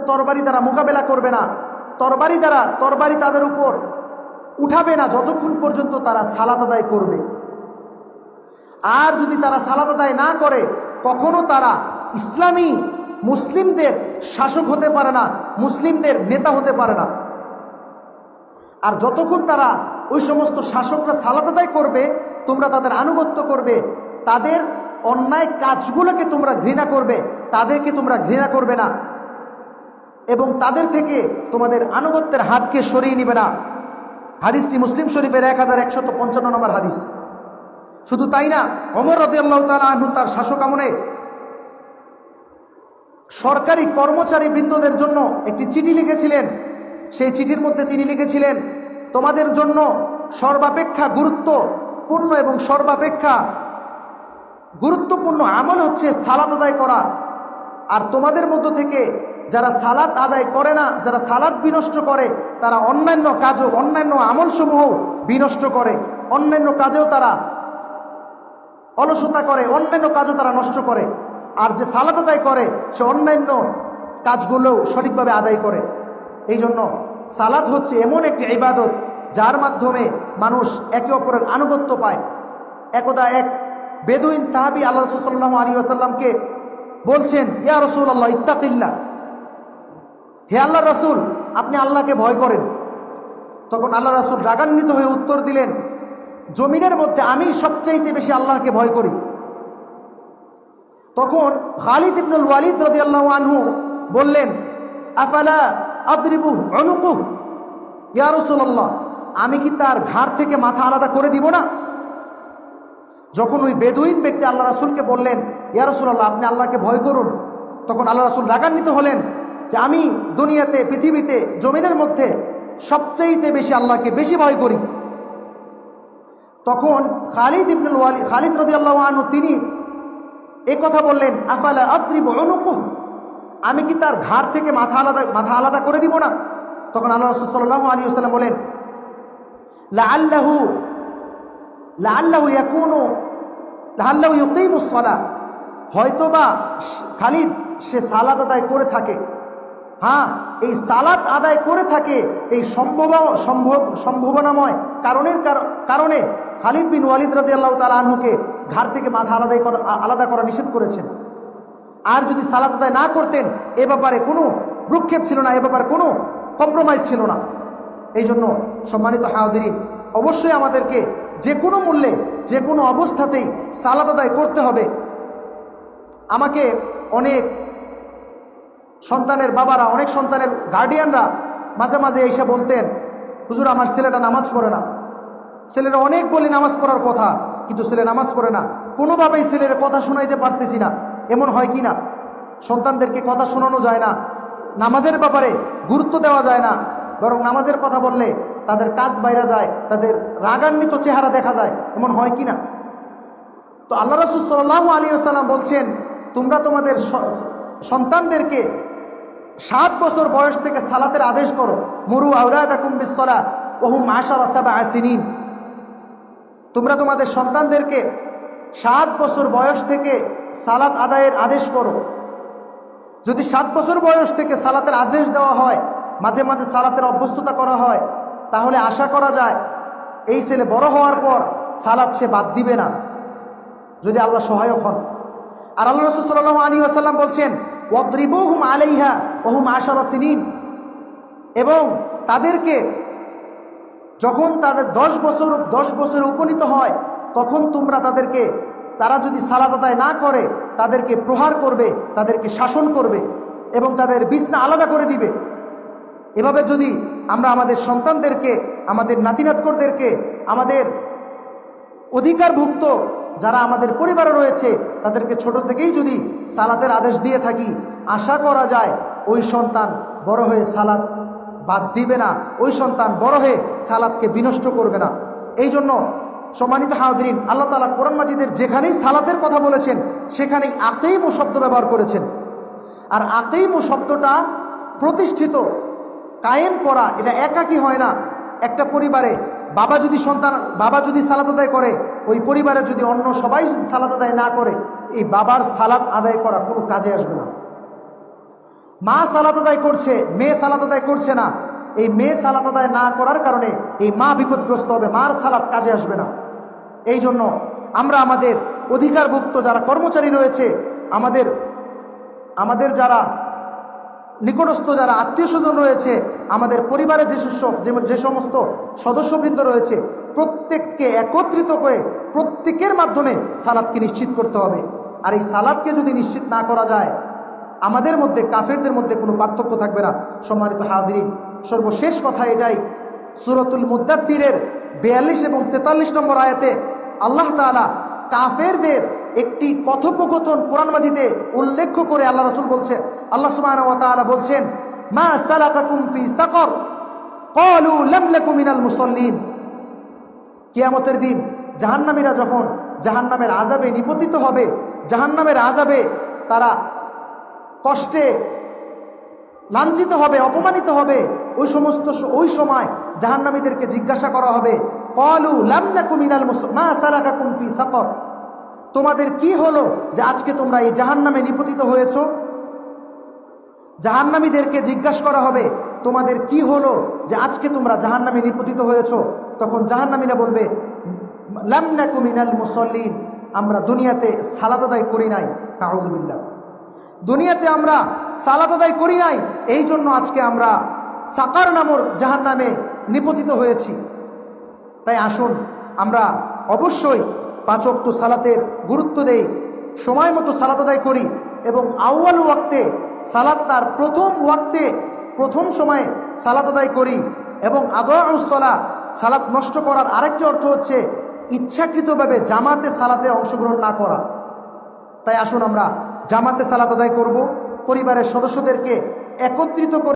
তরবারি দ্বারা মোকাবেলা করবে না, তরবারি তাদের উপর উঠাবে না যতক্ষণ পর্যন্ত তারা সালাত আদায় করবে। আর যদি তারা সালাত আদায় না করে কখনো তারা ইসলামী মুসলিমদের শাসক হতে পারে না, মুসলিমদের নেতা হতে পারে না। আর যতক্ষণ তারা ওই সমস্ত শাসকরা সালাত আদায় করবে, তোমরা তাদের আনুগত্য করবে, তাদের অন্যায় কাজগুলোকে তোমরা ঘৃণা করবে, তাদেরকে তোমরা ঘৃণা করবে না এবং তাদের থেকে তোমাদের আনুগত্যের হাতকে সরিয়ে নিবে না। হাদিসটি মুসলিম শরীফের 1155 নম্বর হাদিস। শুধু তাই না, ওমর রাদিয়াল্লাহু তাআলা আনহু তার শাসক আমলে সরকারি কর্মচারী বৃন্দদের জন্য একটি চিঠি লিখেছিলেন। সেই চিঠির মধ্যে তিনি লিখেছিলেন, তোমাদের জন্য সর্বাপেক্ষা গুরুত্বপূর্ণ এবং সর্বাপেক্ষা গুরুত্বপূর্ণ আমল হচ্ছে সালাত আদায় করা। আর তোমাদের মধ্য থেকে যারা সালাত আদায় করে না, যারা সালাত বিনষ্ট করে, তারা অন্যান্য কাজও, অন্যান্য আমলসমূহ বিনষ্ট করে, অন্যান্য কাজেও তারা অলসতা করে, অন্যান্য কাজও তারা নষ্ট করে। আর যে সালাত আদায় করে সে অন্যান্য কাজগুলোও সঠিকভাবে আদায় করে। এই জন্য সালাত হচ্ছে এমন একটি ইবাদত যার মাধ্যমে মানুষ একে অপরের আনুগত্য পায়। একদা এক বেদুইন সাহাবী আল্লাহ রাসূল সাল্লাল্লাহু আলাইহি ওয়াসাল্লামকে বলছেন, ইয়া রাসূলুল্লাহ ইত্তাকিল্লাহ, হে আল্লাহর রাসূল আপনি আল্লাহকে ভয় করেন। তখন আল্লাহ রাসূল রাগান্বিত হয়ে উত্তর দিলেন, জমিনের মধ্যে আমি সবচাইতে বেশি আল্লাহকে ভয় করি। তখন খালিদ ইবনুল ওয়ালিদ রাদিয়াল্লাহু আনহু বললেন, আফালা আদরিবু উনুকুহু, ইয়া রাসূলুল্লাহ আমি কি তার ঘাড় থেকে মাথা আলাদা করে দিব না? যখন ওই বেদুইন ব্যক্তি আল্লাহ রাসূলকে বললেন, ইয়া রাসূলুল্লাহ আপনি আল্লাহকে ভয় করুন, তখন আল্লাহ রাসূল রাগান্বিত হলেন যে আমি দুনিয়াতে, পৃথিবীতে, জমিনের মধ্যে সবচাইতে বেশি আল্লাহকে বেশি ভয় করি। তখন খালিদ রাদিয়াল্লাহু আনহু তিনি এই কথা বললেন, আফালা আদরিবু উনুকুহু, আমি কি তার ঘাড় থেকে মাথা আলাদা করে দিব না? তখন আল্লাহ রাসূল সাল্লাল্লাহু আলাইহি ওয়াসাল্লাম বলেন, লাআল্লাহু ইউকিমুস সালাহ, হয়তোবা খালিদ সে সালাত আদায় করে থাকে। হ্যাঁ, এই সালাত আদায় করে থাকে, এই সম্ভাবনাময় কারণে খালিদ বিন ওয়ালিদ রাদিয়াল্লাহু তাআলা আনহুকে ঘাড় থেকে মাথা আলাদা করা নিষেধ করেছেন। আর যদি সালাত আদায় না করতেন এ ব্যাপারে কোনো ভ্রুক্ষেপ ছিল না, এ ব্যাপারে কোনো কম্প্রোমাইজ ছিল না। এই জন্য সম্মানিত হাজিরিন, অবশ্যই আমাদেরকে যে কোনো মূল্যে, যে কোনো অবস্থাতেই সালাত আদায় করতে হবে। আমাকে অনেক সন্তানের বাবারা, অনেক সন্তানের গার্ডিয়ানরা মাঝে মাঝে এসে বলতেন, হুজুর আমার ছেলেটা নামাজ পড়ে না। ছেলেরা অনেক বলি নামাজ পড়ার কথা, কিন্তু ছেলে নামাজ পড়ে না, কোনোভাবেই ছেলের কথা শোনাইতে পারতেছি না। এমন হয় কি না? সন্তানদেরকে কথা শোনানো যায় না, নামাজের ব্যাপারে গুরুত্ব দেওয়া যায় না, বরং নামাজের কথা বললে তাদের কাজ বাইরে যায়, তাদের রাগান্বিত চেহারা দেখা যায়। এমন হয় কি না? তো আল্লাহ রাসূল সাল্লাল্লাহু আলাইহি ওয়াসাল্লাম বলছেন, তোমরা তোমাদের সন্তানদেরকে 7 বছর বয়স থেকে সালাতের আদেশ করো। মুরু আওলাদাকুম বিস-সালাহ ওয়া হুম 10 সিনিন। তোমরা তোমাদের সন্তানদেরকে 7 বছর বয়স থেকে সালাত আদায়ের আদেশ করো। যদি 7 বছর বয়স থেকে সালাতের আদেশ দেওয়া হয়, মাঝে মাঝে সালাতের অভ্যস্ততা করা হয়, তাহলে আশা করা যায় এই ছেলে বড় হওয়ার পর সালাত সে বাদ দিবে না, যদি আল্লাহ সহায়ক হন। আর আল্লাহ রাসূল সাল্লাল্লাহু আলাইহি ওয়াসাল্লাম বলছেন, ওয়াদরিবুহুম আলাইহা ওয়া হুম 10 সিনিন, এবং তাদেরকে যখন তাদের 10 বছর উপনীত হয় তখন তোমরা তাদেরকে, তারা যদি সালাত আদায় না করে তাদেরকে প্রহার করবে, তাদেরকে শাসন করবে এবং তাদের বিছনা আলাদা করে দিবে। এভাবে যদি আমরা আমাদের সন্তানদেরকে, আমাদের নাতিনাতকরদেরকে, আমাদের অধিকারভুক্ত যারা আমাদের পরিবারে রয়েছে তাদেরকে ছোট থেকেই যদি সালাতের আদেশ দিয়ে থাকি, আশা করা যায় ওই সন্তান বড় হয়ে সালাত বাদ দিবে না, ওই সন্তান বড় হয়ে সালাতকে বিনষ্ট করবে না। এই জন্য সম্মানিত হাজিরিন, আল্লাহ তাআলা কোরআন মাজিদের যেখানেই সালাতের কথা বলেছেন সেখানেই আকিমু শব্দ ব্যবহার করেছেন। আর আকিমু শব্দটা প্রতিষ্ঠিত, কায়েম করা, এটা একাকী হয় না। একটা পরিবারে বাবা যদি সালাত আদায় করে, ওই পরিবারে যদি অন্য সবাই যদি সালাত আদায় না করে, এই বাবার সালাত আদায় করা কোনো কাজে আসবে না। মা সালাত আদায় করছে, মেয়ে সালাত আদায় করছে না, এই মেয়ে সালাত আদায় না করার কারণে এই মা বিপদগ্রস্ত হবে, মার সালাত কাজে আসবে না। এই জন্য আমরা আমাদের অধিকারভুক্ত যারা কর্মচারী রয়েছে, আমাদের যারা নিকটস্থ যারা আত্মীয় স্বজন রয়েছে, আমাদের পরিবারের যে সমস্ত সদস্যবৃন্দ রয়েছে, প্রত্যেককে একত্রিত করে প্রত্যেকের মাধ্যমে সালাতকে নিশ্চিত করতে হবে। আর এই সালাতকে যদি নিশ্চিত না করা যায়, আমাদের মধ্যে কাফেরদের মধ্যে কোনো পার্থক্য থাকবে না। সম্মানিত হাজিরিন, সর্বশেষ কথা এটাই, সূরাতুল মুদ্দাথিরের 42 এবং 43 নম্বর আয়াতে আল্লাহ তাআলা কাফেরদের একটি কথোপকথন কোরআন মাজিদে উল্লেখ করে আল্লাহ রাসূল বলছেন, আল্লাহ সুবহানাহু ওয়া তাআলা বলছেন, মা সালাকাকুম ফি সাকর ক্বালু লাম নাকু মিনাল মুসাল্লিন। কিয়ামতের দিন জাহান্নামীরা যখন জাহান্নামের আযাবে নিপতিত হবে, জাহান্নামের আযাবে তারা কষ্টে লাঞ্ছিত হবে, অপমানিত হবে, ওই সময় জাহান্নামীদেরকে জিজ্ঞাসা করা হবে, ক্বালু লাম নাকু মিনাল মা সালাকাকুম ফি সাকর, তোমাদের কি হলো যে আজকে তোমরা এই জাহান্নামে নিপতিত হয়েছো? জাহান্নামীদেরকে জিজ্ঞাসা করা হবে, তোমাদের কি হলো যে আজকে তোমরা জাহান্নামে নিপতিত হয়েছো? তখন জাহান্নামীরা বলবে, লাম নাকু মিনাল মুসাল্লিন, আমরা দুনিয়াতে সালাত আদায় করি নাই। নাউযু বিল্লাহ, দুনিয়াতে আমরা সালাত আদায় করি নাই, এই জন্য আজকে আমরা সাকার নামর জাহান্নামে নিপতিত হয়েছি। তাই আসুন আমরা অবশ্যই 5 ওয়াক্ত সালাতের গুরুত্ব দেই, সময় মতো সালাত আদায় করি এবং আউয়াল ওয়াক্তে সালাত, তার প্রথম ওয়াক্তে প্রথম সময়ে সালাত আদায় করি। এবং আদাউস সালাত, সালাত নষ্ট করার আরেকটি অর্থ হচ্ছে ইচ্ছাকৃতভাবে জামাতে সালাতে অংশগ্রহণ না করা। তাই আসুন আমরা জামাতে সালাত আদায় করব, পরিবারের সদস্যদেরকে একত্রিত করে